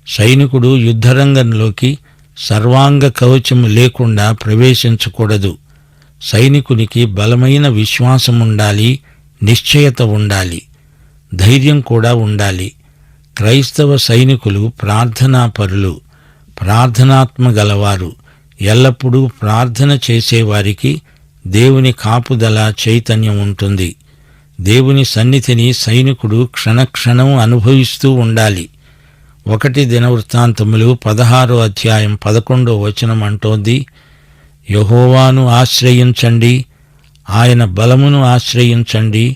సైనికుడు యుద్ధరంగంలోకి సర్వాంగ కవచము లేకుండా ప్రవేశించకూడదు. సైనికునికి బలమైన విశ్వాసముండాలి, నిశ్చయత ఉండాలి, ధైర్యం కూడా ఉండాలి. క్రైస్తవ సైనికులు ప్రార్థనాపరులు, ప్రార్థనాత్మ గలవారు. ఎల్లప్పుడూ ప్రార్థన చేసేవారికి దేవుని కాపుదల, చైతన్యం ఉంటుంది. దేవుని సన్నిధిని సైనికుడు క్షణక్షణం అనుభవిస్తూ ఉండాలి. 1 దినవృత్తాంతములు 16వ అధ్యాయం 11వ వచనం అంటోంది, యెహోవాను ఆశ్రయించండి, ఆయన బలమును ఆశ్రయించండి,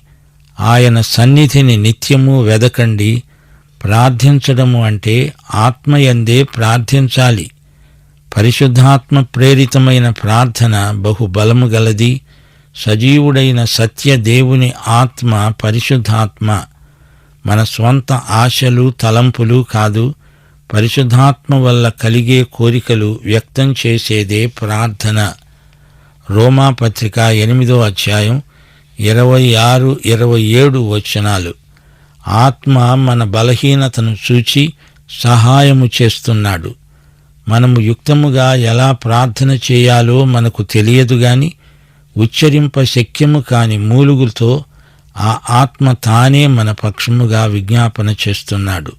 ఆయన సన్నిధిని నిత్యము వెదకండి. ప్రార్థించడము అంటే ఆత్మయందే ప్రార్థించాలి. పరిశుద్ధాత్మ ప్రేరితమైన ప్రార్థన బహుబలము గలది. సజీవుడైన సత్య దేవుని ఆత్మ పరిశుద్ధాత్మ. మన స్వంత ఆశలు, తలంపులు కాదు, పరిశుద్ధాత్మ వల్ల కలిగే కోరికలు వ్యక్తం చేసేదే ప్రార్థన. రోమాపత్రిక 8వ అధ్యాయం 26, 27 వచనాలు. ఆత్మ మన బలహీనతను చూచి సహాయము చేస్తున్నాడు. మనము యుక్తముగా ఎలా ప్రార్థన చేయాలో మనకు తెలియదు గాని ఉచ్చరింప శక్యము కాని మూలుగులతో ఆ ఆత్మ తానే మన పక్షముగా విజ్ఞాపన చేస్తున్నాడు.